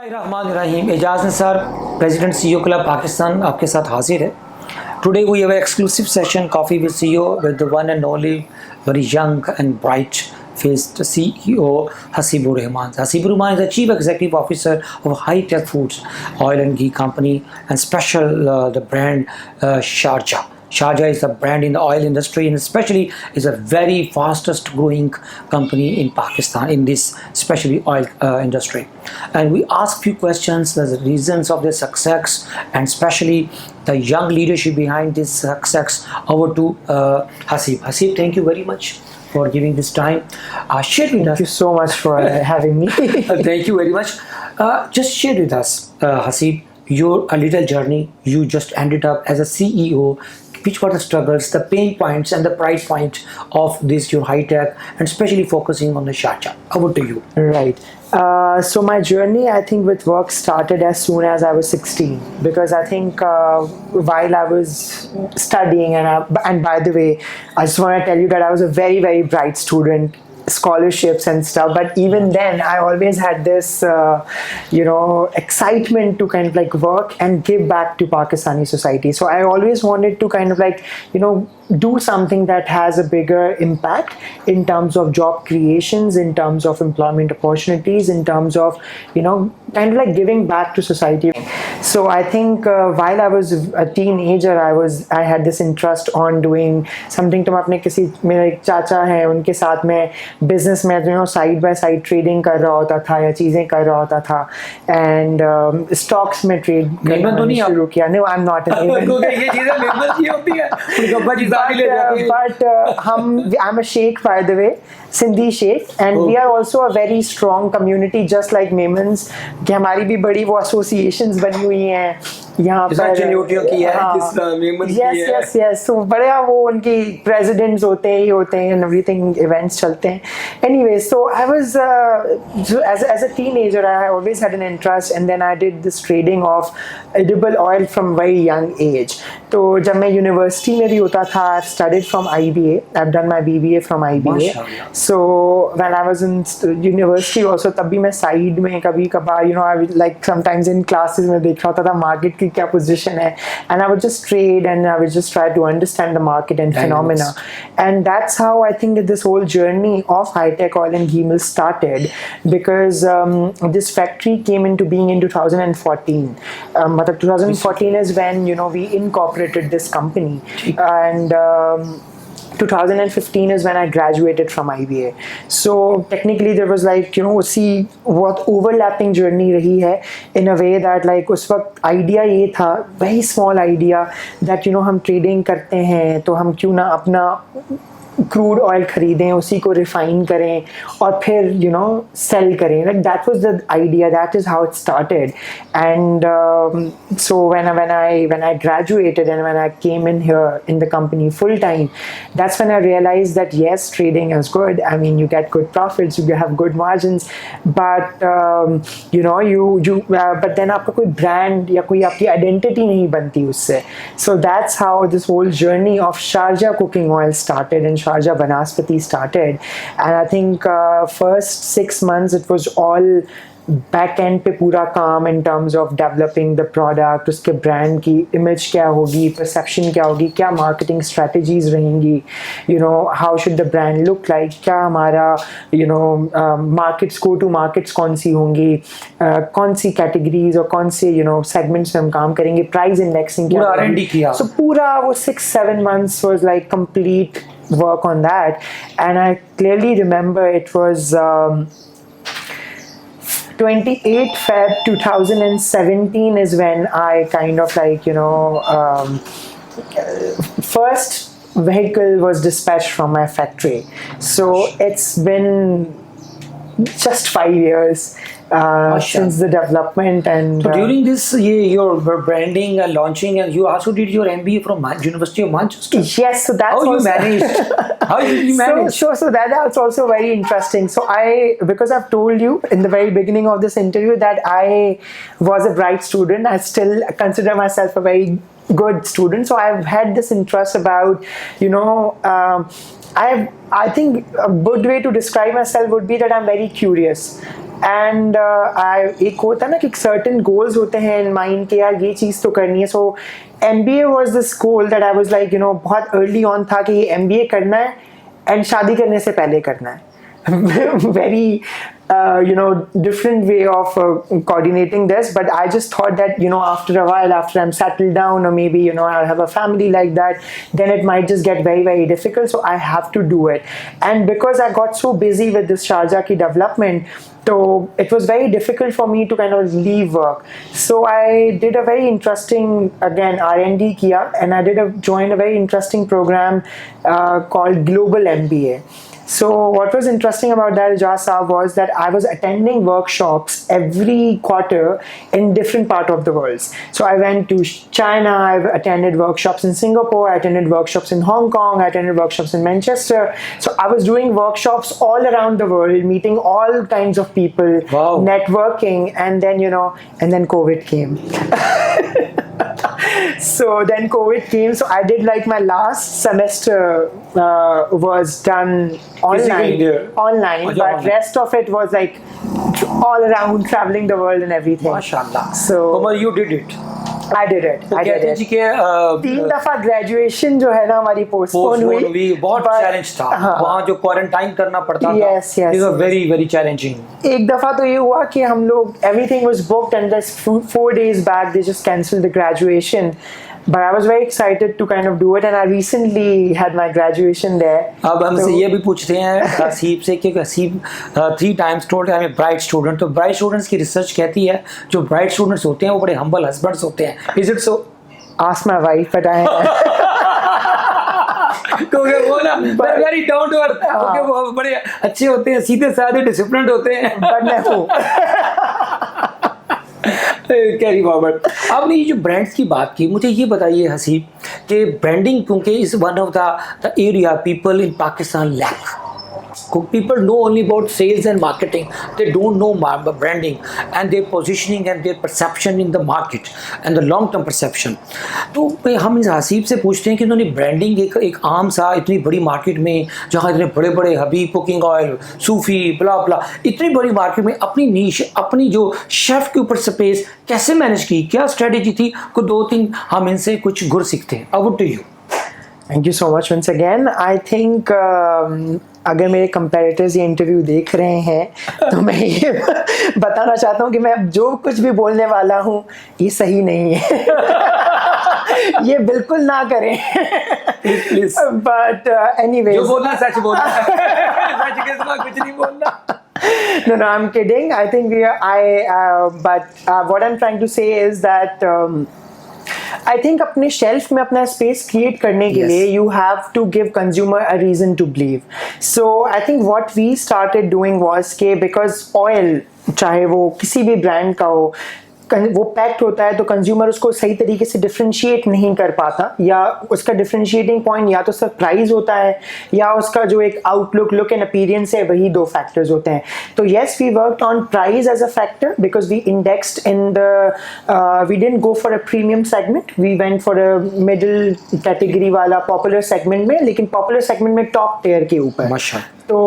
Bismillahirrahmanirrahim. Ijaz Nisar, President CEO Club Pakistan, आपके साथ हाजिर है. Today we have an exclusive session, Coffee with CEO, with the one and only very young and bright-faced CEO Haseeb Rehman. Haseeb Rehman is the Chief Executive Officer of High Tech Foods, oil and ghee company, and special the brand Sharjah. Sharjah is a brand in the oil industry, and especially is a very fastest growing company in Pakistan in this especially oil industry. And we ask few questions, the reasons of their success, and especially the young leadership behind this success. Over to Haseeb. Haseeb, thank you very much for giving this time. Share with us. Thank you so much for having me. Thank you very much. Just share with us, Haseeb, your a little journey. You just ended up as a CEO. Which were the struggles, the pain points, and the pride points of this your high tech, and especially focusing on the Sharjah. Over to you. Right. So my journey, I think, with work started as soon as I was 16, because I think while I was studying, and by the way, I just want to tell you that I was a very, very bright student, scholarships and stuff, but even then I always had this excitement to kind of like work and give back to Pakistani society. So I always wanted to kind of like do something that has a bigger impact in terms of job creations, in terms of employment opportunities, in terms of kind of like giving back to society. So I think while I was a teenager, I had this interest on doing something. तो मैं अपने किसी मेरे एक चाचा हैं उनके साथ में business में side by side trading कर रहा होता था या चीजें कर रहा होता था, and stocks में trade करना शुरू किया. No, I'm not an ये चीजें मेंबर्स होती है. But I'm a sheikh, by the way, Sindhi sheikh, and we are also a very strong community, just like Memons. कि हमारी भी बड़ी वो associations बनी हुई हैं यहाँ पर. Yes. So बड़े वो उनकी presidents होते हैं and everything, events चलते हैं. Anyway, so I was as a teenager, I always had an interest, and then I did this trading of edible oil from very young age. तो जब मैं university में भी होता था, I've studied from IBA. I've done my BBA from IBA. So when I was in university also, तब भी मैं side में कभी कभार I would like sometimes in classes में देख रहा होता था market की क्या position है, and I would just trade and I would just try to understand the market and phenomena. And that's how I think that this whole journey of high-tech oil and ghee mills started, because this factory came into being in 2014. 2014 is when we incorporated this company, and 2015 is when I graduated from IBA. So technically there was like see what overlapping journey rahi hai, in a way that like उस वक्त idea ये था, very small idea, that हम trading करते हैं तो हम क्यों ना अपना क्रूड ऑयल खरीदें, उसी को रिफाइन करें और फिर सेल करें. Like that was the idea, that is how it started. And so when I graduated and when I came in here in the company full time, that's when I realized that yes, trading is good. I mean, you get good profits, you have good margins, but but then आपका कोई brand या कोई आपकी identity नहीं बनती उससे. So that's how this whole journey of Sharjah cooking oil started, and Sharjah Banaspati started. And I think first 6 months it was all back end पे पूरा काम in terms of developing the product, उसके brand की image क्या होगी, perception क्या होगी, क्या marketing strategies रहेंगी, how should the brand look like, क्या हमारा markets, go to markets कौन सी होंगी, कौन सी categories और कौन से segments में हम काम करेंगे, price indexing क्या होगी. So पूरा वो 6-7 months was like complete work on that. And I clearly remember it was 28 Feb 2017 is when I kind of like first vehicle was dispatched from my factory. So it's been just 5 years since the development. And so during this your branding and launching, and you also did your MBA from University of Manchester. Yes, so that's how you managed. How did you manage? So that's also very interesting. So because I've told you in the very beginning of this interview that I was a bright student, I still consider myself a very good student. So I've had this interest about I think a good way to describe myself would be that I'm very curious. And एक होता है ना कि certain goals होते हैं in mind के, यार ये चीज़ तो करनी है. सो MBA was this goal that I was like बहुत अर्ली ऑन था कि ये MBA करना है एंड शादी करने से पहले करना है. Very different way of coordinating this, but I just thought that after a while, after I'm settled down, or maybe I have a family like that, then it might just get very, very difficult, so I have to do it. And because I got so busy with this Sharjah ki development, so it was very difficult for me to kind of leave work. So I did a very interesting, again, R&D kiya, and I joined a very interesting program called Global MBA. So what was interesting about that, Ijaz Saab, was that I was attending workshops every quarter in different part of the world. So I went to China, I attended workshops in Singapore, I attended workshops in Hong Kong, I attended workshops in Manchester. So I was doing workshops all around the world, meeting all kinds of people, wow, networking, and then and then COVID came. So then COVID came, so I did like my last semester was done online, but rest of it was like all around traveling the world and everything. MashaAllah. So Umar, you did it. I did it. तो कहते हैं जी कि 3 दफा graduation जो है ना हमारी postpone हुई. बहुत चैलेंज था. वहाँ जो क्वारंटाइन करना पड़ता था. Yes. Very very challenging. एक दफा तो ये हुआ कि हम लोग everything was booked and just 4 days back they just cancelled the graduation. But I was very excited to kind of do it, and I recently had my graduation there. अब हमसे ये भी पूछते हैं हसीब से कि Haseeb 3 times told I'm a bright student. तो bright students की रिसर्च कहती है जो bright students होते हैं वो बड़े humble husbands होते हैं. Is it so? Ask my wife, but I क्योंकि वो ना very down to earth, क्योंकि वो बड़े अच्छे होते हैं, सीधे साधे डिसिप्लिन्ड होते हैं. but मैं हूँ. Carry forward. आपने ये जो ब्रांड्स की बात की, मुझे ये बताइए हसीब कि ब्रांडिंग क्योंकि is one of the area people in Pakistan lack. People know only about sales and marketing. They don't know branding and their positioning and their perception in the market and the long-term perception. तो हम इस हसीब से पूछते हैं कि उन्होंने branding एक आम सा इतनी बड़ी मार्केट में जहाँ इतने बड़े बड़े हबीब कुकिंग ऑयल, सूफी, ब्ला ब्ला, इतनी बड़ी मार्केट में अपनी नीश, अपनी जो शेफ के ऊपर स्पेस कैसे मैनेज की, क्या स्ट्रेटेजी थी? को 2-3 हम इनसे कुछ गुर सीखते हैं. Over to you. Thank you so much once again. I think अगर मेरे कंपेरेटर्स ये इंटरव्यू देख रहे हैं तो मैं ये बताना चाहता हूँ कि मैं जो कुछ भी बोलने वाला हूँ ये सही नहीं है. ये बिल्कुल ना करें. प्लीज. बट एनीवेज जो बोलना सच बोलना. सच के सिवा कुछ नहीं बोलना. No, I'm kidding. I think what I'm trying to say is that I think अपने शेल्फ में अपना स्पेस क्रिएट करने के लिए you have to give consumer a reason to believe. So I think what we started doing was कि because oil चाहे वो किसी भी ब्रांड का हो, वो पैक्ड होता है तो कंज्यूमर उसको सही तरीके से डिफरेंशिएट नहीं कर पाता, या उसका डिफरेंशिएटिंग पॉइंट या तो सिर्फ प्राइस होता है या उसका जो एक आउटलुक, लुक एंड अपीयरेंस है, वही 2 फैक्टर्स होते हैं. तो yes, we worked on price as a factor because we indexed in the we didn't go for a premium segment, we went for a middle category वाला popular segment में, लेकिन popular segment में top tier के ऊपर. So,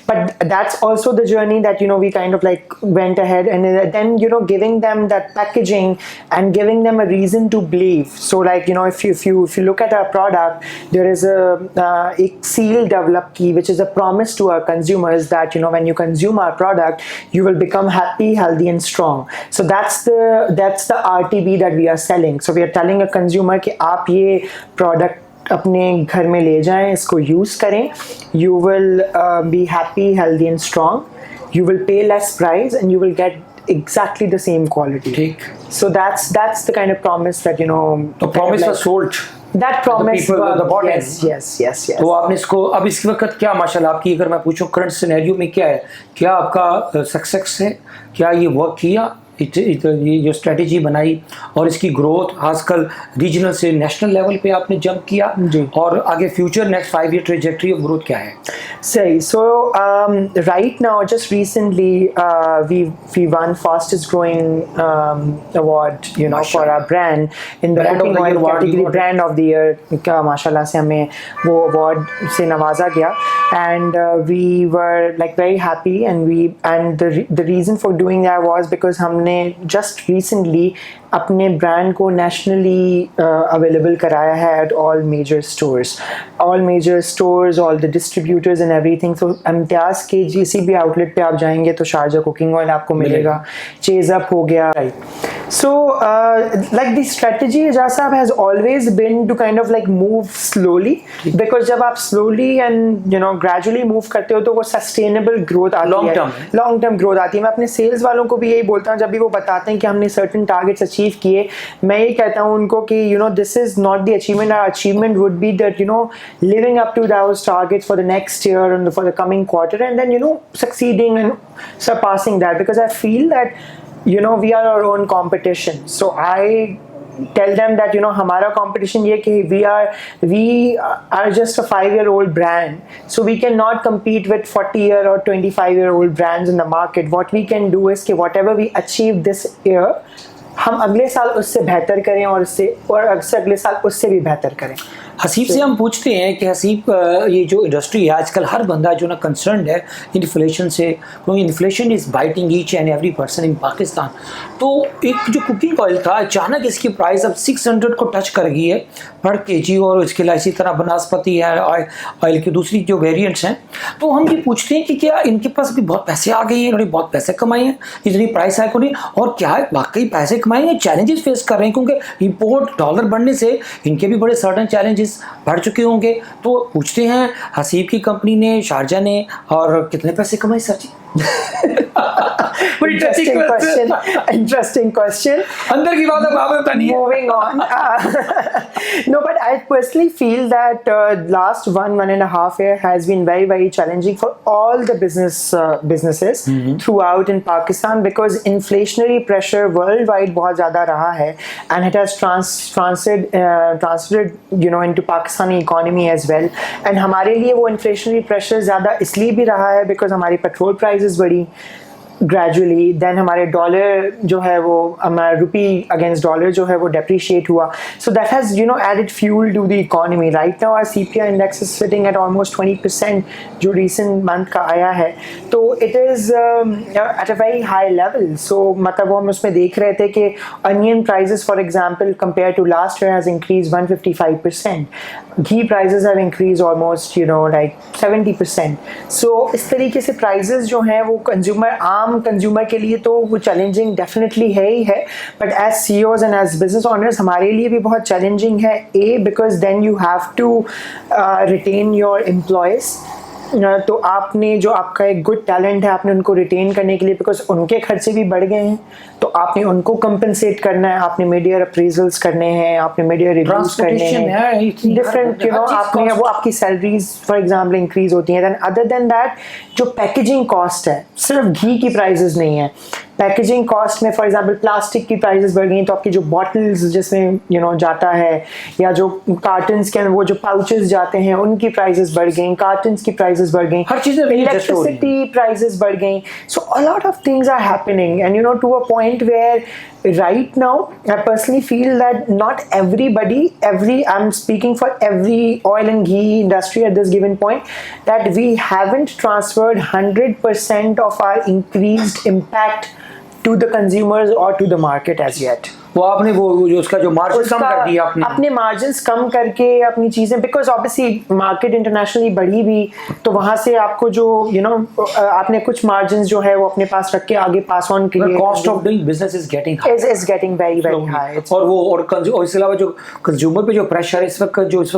but that's also the journey that we kind of like went ahead, and then giving them that packaging and giving them a reason to believe. So like if you look at our product, there is a seal developed key which is a promise to our consumers that when you consume our product you will become happy, healthy and strong. So that's the RTB that we are selling. So we are telling a consumer कि आप ये product अपने घर में ले जाएं, इसको use करें, you will be happy, healthy and strong, you will pay less price and you will get exactly the same quality. ठीक. So that's the kind of promise that the promise was sold. That promise the bought yes. तो आपने इसको अब इस वक्त क्या माशाल्लाह आपकी अगर मैं पूछूं करंट सिनेरियो में क्या है, क्या आपका सक्सेस है, क्या ये वर्क किया, ये जो स्ट्रेटेजी बनाई और इसकी ग्रोथ आजकल रीजनल से नेशनल लेवल पे आपने जंप किया, और आगे future next 5 year trajectory of growth क्या है? सही. So right now just recently we won fastest growing award for our brand in the cooking oil category, brand of the year का माशाल्लाह से हमें वो अवार्ड से नवाजा गया. and we were like very happy, and the reason for doing that was because हमने just recently अपने ब्रांड को नेशनली अवेलेबल कराया है at all major stores, all the distributors and everything. So Imtiaz के किसी भी आउटलेट पे आप जाएंगे तो शारजा कुकिंग ऑयल आपको मिलेगा, चेज अप हो गया, right. So like the strategy Ijaz sahab has always been to kind of like move slowly, because जब आप slowly and gradually move करते हो तो वो sustainable growth आती है, long term growth आती है. मैं अपने sales वालों को भी यही बोलता हूँ, जब भी वो बताते हैं कि हमने certain targets achieve किए, मैं ये कहता हूँ उनको कि this is not the achievement. Our achievement would be that living up to those targets for the next year and for the coming quarter, and then succeeding and surpassing that, because I feel that we are our own competition. So I tell them that हमारा competition ये कि we are just a 5-year-old brand, so we cannot compete with 40-year or 25-year-old brands in the market. What we can do is कि whatever we achieve this year, हम अगले साल उससे बेहतर करें और अगले साल उससे भी बेहतर करें. हसीब से हम पूछते हैं कि हसीब, ये जो इंडस्ट्री है आजकल हर बंदा जो ना कंसर्न है इन्फ्लेशन से, क्योंकि inflation is biting each and every person in Pakistan. तो एक जो कुकिंग ऑयल था, अचानक इसकी प्राइस अब 600 को टच कर गई है पर केजी, और इसके अलावा इसी तरह बनास्पति है, ऑयल की दूसरी जो वेरिएंट्स हैं. तो हम ये पूछते हैं कि क्या इनके पास भी बहुत पैसे आ गए हैं, इन्होंने बहुत पैसे कमाए हैं इतनी प्राइस हाइक होने, और क्या वाकई पैसे कमाए हैं, चैलेंजेस फेस कर रहे हैं, क्योंकि इंपोर्ट डॉलर बढ़ने से इनके भी बड़े सर्टन चैलेंजेस बढ़ चुके होंगे. तो पूछते हैं हसीब की कंपनी ने, शारजा ने, और कितने पैसे कमाए सर जी? Interesting question. अंदर की बात है, बाबा पता नहीं. Moving on. No, but I personally feel that last 1.5 year has been very, very challenging for all the businesses throughout in Pakistan, because inflationary pressure worldwide बहुत ज़्यादा रहा है, and it has translated into Pakistani economy as well. And हमारे लिए वो inflationary pressure ज़्यादा इसलिए भी रहा है because हमारी पेट्रोल प्राइसेस बढ़ी gradually, then हमारे डॉलर जो है वो, हमारा रुपी अगेंस्ट डॉलर जो है वो depreciate हुआ. So that has added fuel to the economy. Right now our CPI index is sitting at almost 20% जो recent month का आया है. तो it is at a very high level. So मतलब वो हम उसमें देख रहे थे कि onion prices for example compared to last year has increased 155%. Ghee prices have increased almost like 70%. So इस तरीके से prices जो हैं वो आम कंज्यूमर के लिए तो वो चैलेंजिंग डेफिनेटली है ही है, but as CEOs and as business owners हमारे लिए भी बहुत चैलेंजिंग है. Because then you have to retain your employees. तो आपने जो आपका एक गुड टैलेंट है, आपने उनको रिटेन करने के लिए, बिकॉज उनके खर्चे भी बढ़ गए हैं, तो आपने उनको कंपनसेट करना है, आपने मीडिया अप्रेजल्स करने हैं, आपने मीडिया रिव्यूज करने हैं, डिफरेंट आपने वो आपकी सैलरीज फॉर एग्जांपल इंक्रीज होती हैं. देन अदर देन दैट जो पैकेजिंग कॉस्ट है, सिर्फ घी की प्राइसेस नहीं है, पैकेजिंग कॉस्ट में फॉर एग्जांपल प्लास्टिक की प्राइसेस बढ़ गई, तो आपकी जो बॉटल्स जिसमें जाता है, या जो कार्टन्स के वो जो पाउचेस जाते हैं उनकी प्राइसेस बढ़ गई, कार्टन्स की प्राइसेस बढ़ गई, हर चीज़, इलेक्ट्रिसिटी प्राइसेस बढ़ गई. So a lot of things are happening, and to a point where right now I personally feel that not everybody, I'm speaking for every oil and ghee industry at this given point, that we haven't transferred 100% of our increased impact to the consumers or to the market as yet. वो आपने वो जो उसका जो margin कम कर दिया आपने, अपने मार्जिन्स कम करके अपनी चीज़ें, बिकॉज ऑब्वियसली मार्केट इंटरनेशनली बढ़ी भी, तो वहाँ से आपको जो आपने कुछ मार्जिन्स जो है वो अपने पास रख के आगे पास ऑन के लिए, cost of doing business is getting very very high. और वो और इसके अलावा जो कंज्यूमर पे जो प्रेशर है इस वक्त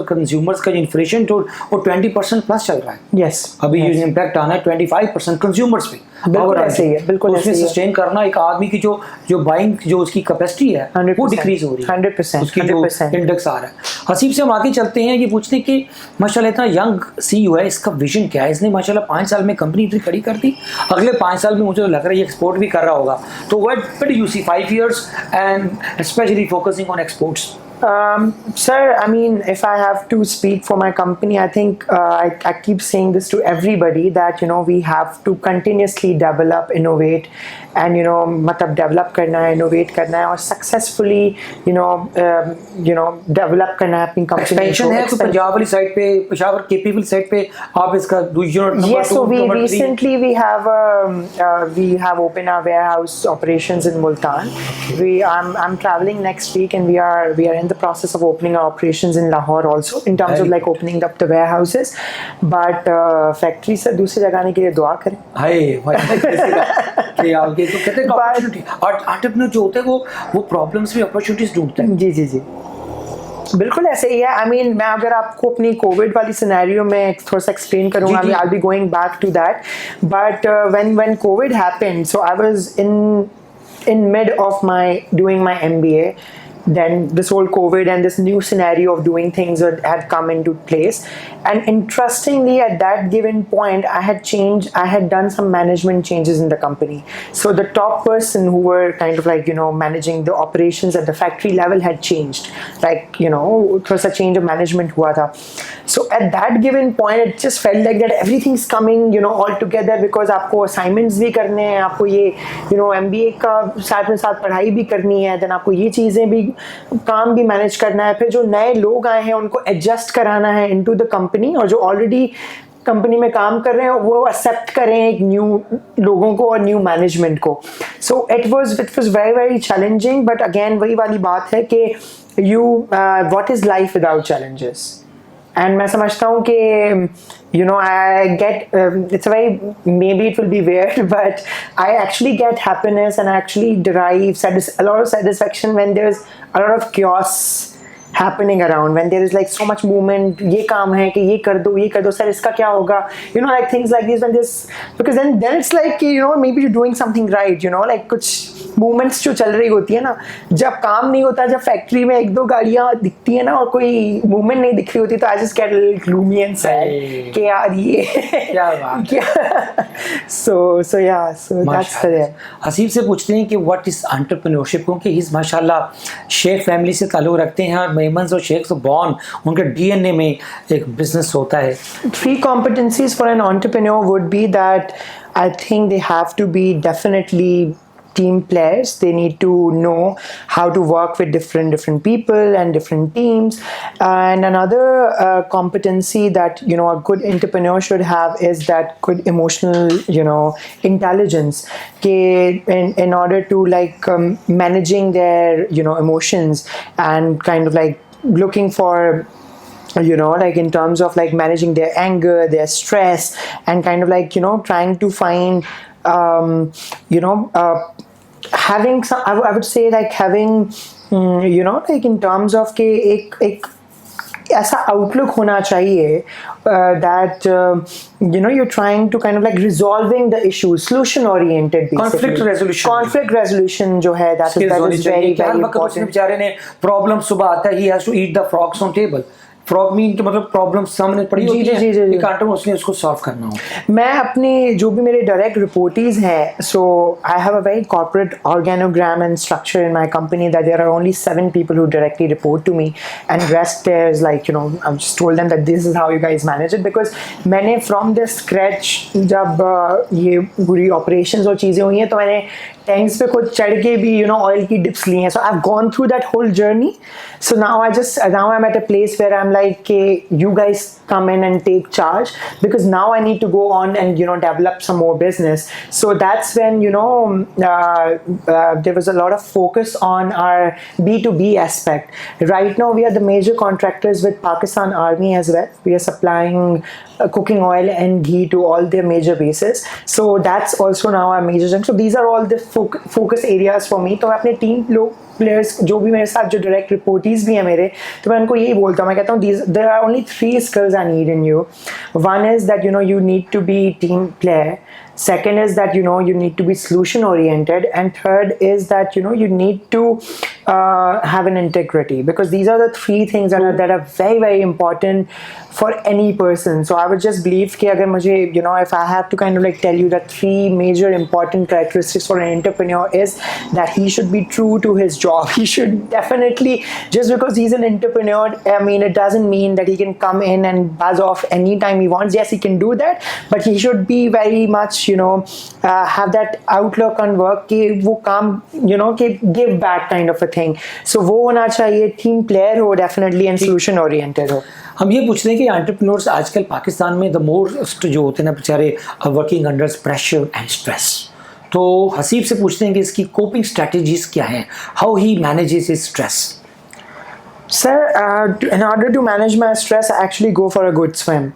कंज्यूमर्स का जो इन्फ्लेशन तो वो 20% प्लस चल रहा है. यस, अभी ये इम्पैक्ट आना है 25% कंज्यूमर्स पे. बिल्कुल ऐसे ही है, बिल्कुल उसमें सस्टेन करना एक आदमी की जो बाइंग जो उसकी कैपेसिटी है वो डिक्रीज हो रही है, 100%, उसकी जो इंडेक्स आ रहा है. हसीब से हम आगे चलते हैं, ये पूछते हैं कि माशाल्लाह इतना यंग CEO है, इसका विजन क्या है? इसने माशाल्लाह 5 साल में कंपनी इतनी खड़ी कर दी, अगले 5 साल में मुझे तो लग रहा है ये एक्सपोर्ट भी कर रहा होगा. तो what do you see 5 years and specially focusing on exports? Sir, I mean, if I have to speak for my company, I think I keep saying this to everybody that we have to continuously develop, innovate, and मतलब develop करना है, innovate करना है और successfully develop करना है अपनी company expansion है तो पंजाब वाली साइड पे, पेशावर केपी वाली साइड पे आप इसका number Yes, so we recently we have opened our warehouse operations in Multan. I'm traveling next week and we are in the process of opening our operations in Lahore also in terms of like opening up the warehouses. But factory से दूसरी जगह आने के लिए दुआ करें. हाय भाई आगे तो कहते हैं अपॉर्चुनिटी एंटरप्रेन्योर जो होते हैं वो प्रॉब्लम्स में अपॉर्चुनिटीज ढूंढते हैं. जी जी जी बिल्कुल ऐसे ही है. आई मीन मैं अगर आपको अपनी कोविड वाली सिनेरियो में थोड़ा सा एक्सप्लेन करूंगा, I will be going back to that. But when covid happened, so I was in mid of my doing my MBA. Then this whole COVID and this new scenario of doing things had come into place. And interestingly, at that given point, I had done some management changes in the company. So the top person who were kind of like, managing the operations at the factory level had changed. Like, it was a change of management hua tha. So at that given point, it just felt like that everything's coming, all together because आपको assignments भी करने हैं, आपको ये, MBA का साथ में साथ पढ़ाई भी करनी है, then आपको ये चीज़ें भी काम भी मैनेज करना है, फिर जो नए लोग आए हैं उनको एडजस्ट कराना है इनटू द कंपनी, और जो ऑलरेडी कंपनी में काम कर रहे हैं वो एक्सेप्ट करें एक न्यू लोगों को और न्यू मैनेजमेंट को. So it was very very challenging. But again वही वाली बात है कि what is life without challenges. And मैं समझता हूँ कि I get it's a very, maybe it will be weird, but I actually get happiness and I actually derive a lot of satisfaction when there's a lot of chaos happening around, when there is like so much movement. ये काम है कि ये कर दो sir, इसका क्या होगा, like things like this. When this, because then it's like maybe you're doing something right, like कुछ मूवमेंट्स जो चल रही होती है ना, जब काम नहीं होता, जब फैक्ट्री में एक दो गाड़ियां दिखती है ना और कोई मूवमेंट नहीं दिख रही होती, तो I just get gloomy and sad कि यार ये क्या बात क्या. So that's the. हसीब से पूछते हैं कि व्हाट इज एंटरप्रेन्योरशिप, क्योंकि हिज माशाल्लाह शेख फैमिली से ताल्लुक रखते हैं और मेमन्स और शेख तो बॉर्न उनके डीएनए में एक बिजनेस होता है. 3 competencies for an entrepreneur would be that I think they have to be definitely team players. They need to know how to work with different people and different teams. And another competency that a good entrepreneur should have is that good emotional intelligence. In order to like managing their emotions and kind of like looking for like in terms of like managing their anger, their stress, and kind of like trying to find having some, I would say like having like in terms of के एक ऐसा outlook होना चाहिए that you're trying to kind of like resolving the issues, solution oriented basically. conflict resolution जो है that is very very important. बेचारे ने problem सुबह आता है, he has to eat the frogs on table. Frog mean के मतलब problem सामने पड़ी होती है, एक आंटर उसने उसको सॉल्व करना हो. मैं अपने जो भी मेरे डायरेक्ट रिपोर्टीज हैं, so I have a very corporate organogram and structure in my company that there are only 7 people who directly report to me, and rest is like I've just told them that this is how you guys manage it, because मैंने from the scratch जब ये पूरी operations और चीज़ें हुई हैं तो मैंने टैंक्स पे खुद चढ़ के भी ऑयल की डिप्स ली हैं. So I have gone through that whole journey. So now I'm at a place where I'm like, okay, you guys come in and take charge, because now I need to go on and develop some more business. So that's when there was a lot of focus on our B2B aspect. Right now we are the major contractors with Pakistan Army as well. We are supplying cooking oil and ghee to all their major bases. So that's also now our major chunk. So these are all the focus areas for me. तो मैं अपने team लोग players जो भी मेरे साथ जो direct रिपोर्टीज भी हैं मेरे, तो मैं उनको यही बोलता हूँ, मैं कहता हूँ there are only 3 skills I need in you. One is that you need to be team player. Second is that you need to be solution oriented, and third is that you need to have an integrity, because these are the three things that are very very important for any person. So I would just believe कि अगर मुझे if I have to kind of like tell you that three major important characteristics for an entrepreneur is that he should be true to his job. He should definitely, just because he's an entrepreneur, I mean, it doesn't mean that he can come in and buzz off anytime he wants. Yes, he can do that, but he should be very much have that outlook on work कि वो काम कि give back kind of a thing. So वो होना चाहिए, team player हो definitely, and solution oriented हो. हम ये पूछते हैं कि एंटरप्रेन्योर्स आजकल पाकिस्तान में द मोस्ट जो होते हैं ना बेचारे working under pressure and stress, तो हसीब से पूछते हैं कि इसकी कोपिंग स्ट्रेटजीज क्या हैं, how he manages his stress. Sir, in order to manage my stress, I actually go for a good swim.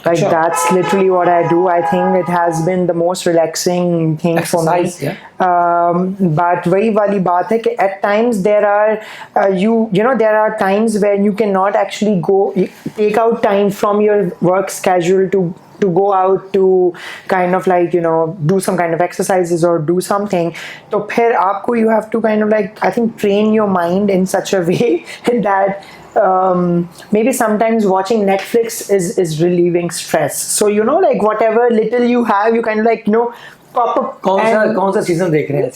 Like Sure. That's literally what I do. I think it has been the most relaxing thing Exercise, for me. But वही वाली बात है कि at times there are there are times when you cannot actually take out time from your work schedule to go out to kind of like do some kind of exercises or do something. तो फिर आपको you have to kind of like, I think, train your mind in such a way that maybe sometimes watching Netflix is relieving stress. So like whatever little you have, you kind of like pop up. कौन सा season देख रहे हैं?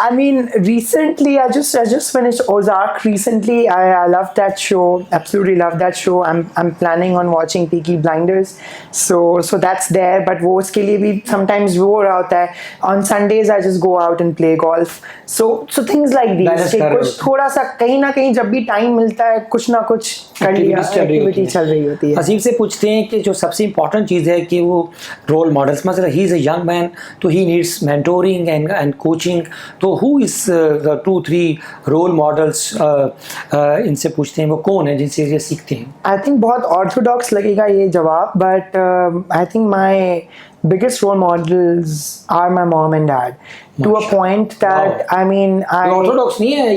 I mean, recently I just finished Ozark recently. I love that show, absolutely love that show. I'm planning on watching Peaky Blinders, so that's there. But वो उसके लिए भी sometimes वो होता है. On Sundays I just go out and play golf. So things like these. कुछ थोड़ा सा कहीं ना कहीं जब भी टाइम मिलता है कुछ ना कुछ कर लिया, एक्टिविटी चल रही होती है. हसीब से पूछते हैं कि जो सबसे इम्पोर्टेंट चीज़ है कि वो रोल मॉडल्स, मतलब he is a young man तो he needs mentoring and coaching, तो who is the 2-3 role models, इनसे पूछते हैं वो कौन है जिनसे ये सीखते हैं. आई थिंक बहुत ऑर्थोडॉक्स लगेगा ये जवाब, but I think my biggest role models are my mom and dad, to a point that I mean orthodox नहीं है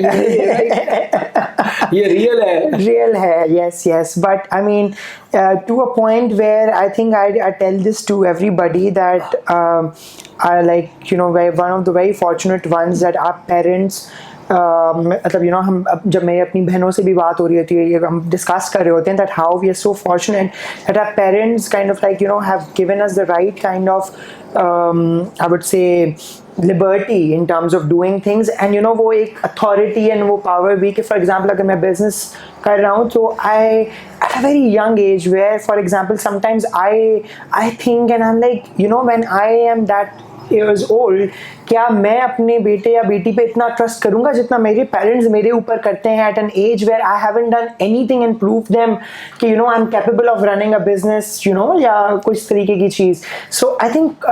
ये real है yes, but I mean to a point where I think I tell this to everybody that I like one of the very fortunate ones that our parents मतलब हम जब मेरी अपनी बहनों से भी बात हो रही होती है, ये हम डिस्कस कर रहे होते हैं that how we are so fortunate that our parents kind of like have given us the right kind of I would say liberty in terms of doing things, and वो एक authority and वो power भी कि for example अगर मैं business कर रहा हूँ तो I at a very young age where for example sometimes I think and I'm like when I am that years old, क्या मैं अपने बेटे या बेटी पे इतना ट्रस्ट करूंगा जितना मेरे पेरेंट्स मेरे ऊपर करते हैं at an age where I haven't done anything and proved them कि I'm capable of running a business या कुछ तरीके की चीज़. So I think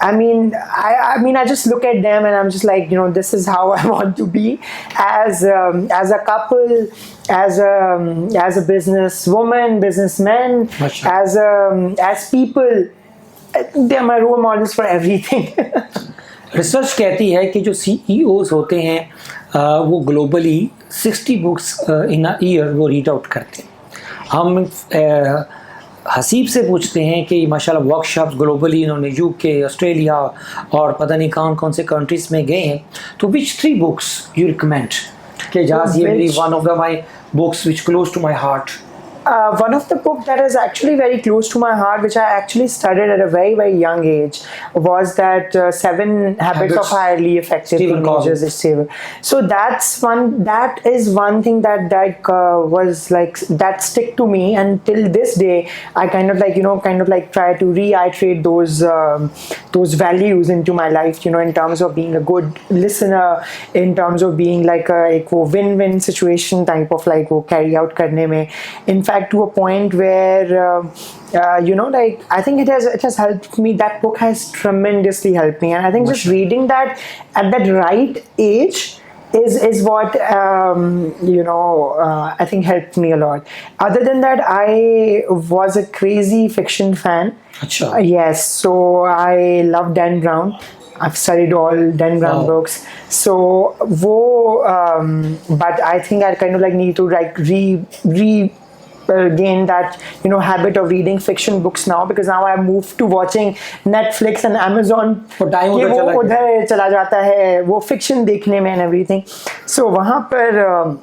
I mean I just look at them and I'm just like this is how I want to be as a couple, as a business woman, businessman, as people. They are my role models for everything. Research कहती है कि जो CEOs होते हैं वो globally 60 books in a year वो read out करते हैं. हम हसीब से पूछते हैं कि माशाल्लाह वर्कशॉप्स ग्लोबली इन्होंने UK, ऑस्ट्रेलिया और पता नहीं कौन से कंट्रीज में गए हैं, तो विच 3 बुक्स यू रिकमेंड कि इजाज़ ये मेरी one of the my books which close to my heart. One of the books that is actually very close to my heart, which I actually studied at a very very young age, was that 7 Habits of Highly Effective Teenagers. So that is one thing that was like that stick to me, and till this day I kind of like try to reiterate those values into my life, in terms of being a good listener, in terms of being like a win-win situation type of like वो carry out करने में. In fact, to a point where like I think it has helped me. That book has tremendously helped me, and I think just reading that at that right age is what I think helped me a lot. Other than that, I was a crazy fiction fan. Yes, so I love Dan Brown. I've studied all Dan Brown books. So but I think I kind of like need to like gained that habit of reading fiction books now, because now I moved to watching Netflix and Amazon. time कि उधर वो चला गया। उधर चला जाता है वो fiction देखने में and everything. So वहाँ पर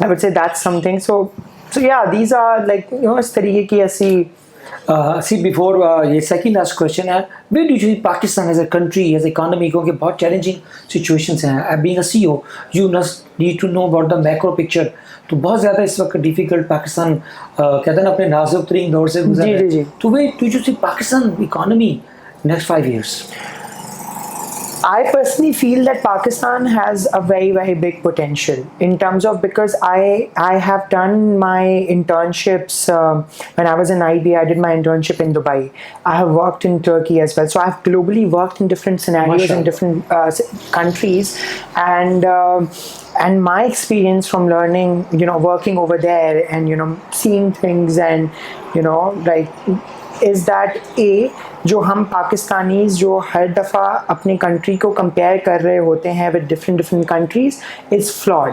I would say that's something. So yeah, these are like इस तरीके की ऐसी. See, before ये second last question है, where do you see Pakistan as a country, as economy, क्योंकि बहुत challenging situations हैं. Being a CEO, you must need to know about the macro picture. तो बहुत ज़्यादा इस वक्त difficult पाकिस्तान कहते हैं ना अपने नाजुक तरीन दौर से गुजर रहा है. तो where do you see Pakistan economy next 5 years? I personally feel that Pakistan has a very, very big potential in terms of, because I have done my internships when I was in IB. I did my internship in Dubai. I have worked in Turkey as well. So I've globally worked in different scenarios in different countries, and my experience from learning, working over there and seeing things and like is that जो हम Pakistanis जो हर दफ़ा अपनी country को compare कर रहे होते हैं with different countries is flawed.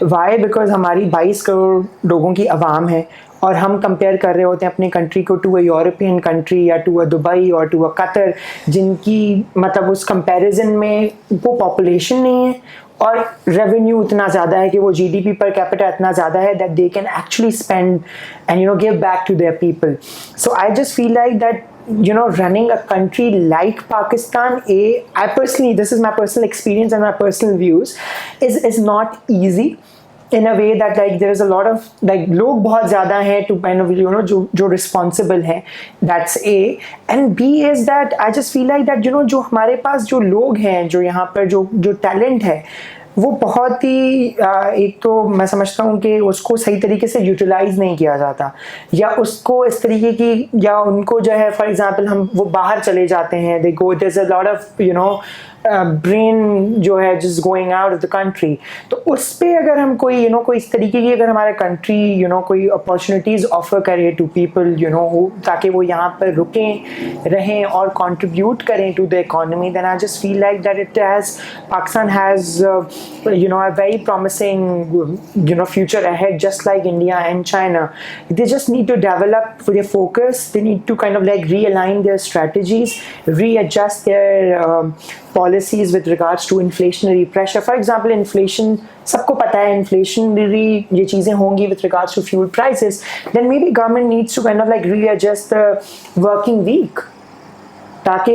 Why? Because हमारी 22 करोड़ लोगों की आवाम है और हम कंपेयर कर रहे होते हैं अपनी कंट्री को टू अ यूरोपियन कंट्री या टू अ दुबई और टू अ कतर, जिनकी मतलब उस कंपैरिजन में वो पॉपुलेशन नहीं है और रेवेन्यू इतना ज़्यादा है कि वो जीडीपी पर कैपिटा इतना ज़्यादा है that they can actually spend and give back to their people. So I just feel like that running a country like Pakistan, I personally, this is my personal experience and my personal views, is not easy in a way that like there is a lot of like लोग बहुत ज़्यादा हैं to kind of जो responsible हैं. That's A. And B is that I just feel like that जो हमारे पास जो लोग हैं जो यहाँ पर जो talent है वो बहुत ही एक तो मैं समझता हूँ कि उसको सही तरीके से यूटिलाइज नहीं किया जाता, या उसको इस तरीके की, या उनको जो है फॉर एग्जांपल हम वो बाहर चले जाते हैं, they go, there is a lot of brain जो है just going out of the country. तो उस पर अगर हम कोई कोई इस तरीके की अगर हमारा कंट्री कोई अपॉर्चुनिटीज़ ऑफर करे टू पीपल ताकि वो यहाँ पर रुकें रहें और कंट्रीब्यूट करें to the economy, then I just feel like that it has Pakistan has a very promising future ahead, just like India and China. They just need to develop their focus. They need to kind of like realign their strategies, readjust their policies with regards to inflationary pressure. For example, inflation, सबको पता है inflationary ये चीज़ें होंगी with regards to fuel prices. Then maybe government needs to kind of like readjust the working week, ताकि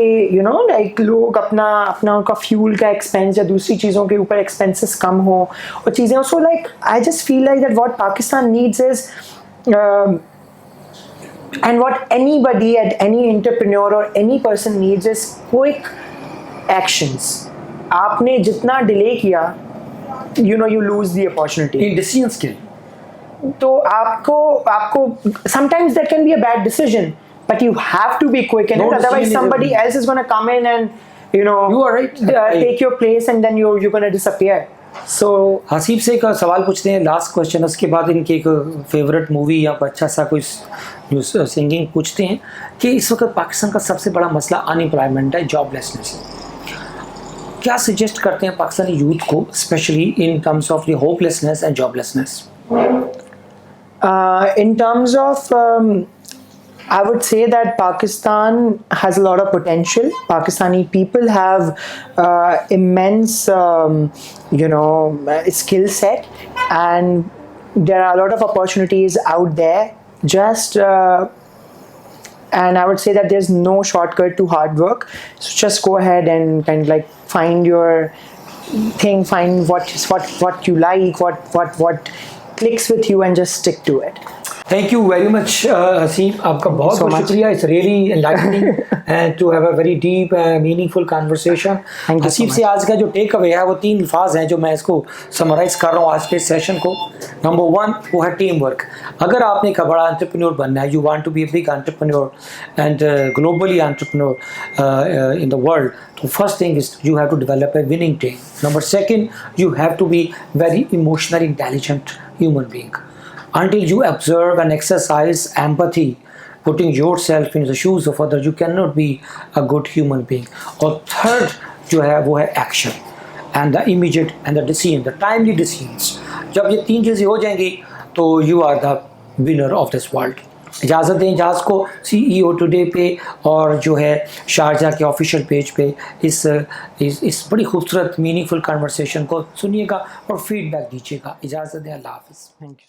like लोग अपना उनका फ्यूल का एक्सपेंस या दूसरी चीज़ों के ऊपर एक्सपेंसेस कम हो और चीज़ें. So like I just feel like that what Pakistan needs is and what anybody at any entrepreneur और any person needs is quick actions. आपने जितना डिले किया you lose the opportunity in decision skill. तो आपको sometimes that can be a bad decision, but you have to be quick in it, otherwise somebody else is going to come in and you are right, take your place and then you're going to disappear. So Haseeb से एक सवाल पूछते हैं, last question, उसके बाद इनकी एक favourite movie या अच्छा सा कोई सिंगिंग पूछते हैं कि इस वक्त पाकिस्तान का सबसे बड़ा मसला अनएम्प्लॉयमेंट है, जॉबलेसनेस. क्या सजेस्ट करते हैं पाकिस्तानी यूथ को, specially in terms of the hopelessness and joblessness? In terms of I would say that Pakistan has a lot of potential. Pakistani people have immense, skill set, and there are a lot of opportunities out there. And I would say that there's no shortcut to hard work. So just go ahead and kind of like find your thing, find what you like, what clicks with you, and just stick to it. Thank you very much, Haseeb. आपका बहुत बहुत शुक्रिया. It's really enlightening and to have a very deep meaningful conversation. Haseeb से आज का जो take away है वो 3 अल्फाज हैं जो मैं इसको समराइज कर रहा हूँ आज के सेशन को. नंबर 1 वो है टीम वर्क. अगर आपने एक बड़ा एंटरप्रेन्योर बनना है, you want to be a big entrepreneur and globally entrepreneur in the world, तो first thing is you have to develop a winning team. Number 2 you have to be very emotionally intelligent human being. Until you observe and exercise empathy, putting yourself in the shoes of others, you cannot be a good human being. और third जो है वो है action and the immediate and the decision, the timely decisions. जब ये 3 चीज़ें हो जाएंगी तो you are the winner of this world. इजाज़त दें इजाज़ को CEO टुडे पे और जो है शारजा के ऑफिशियल पेज पे इस बड़ी खूबसूरत मीनिंगफुल कन्वर्सेशन को सुनिएगा और फीडबैक दीजिएगा। इजाज़त दें, अल्लाह हाफ़िज़। Thank you.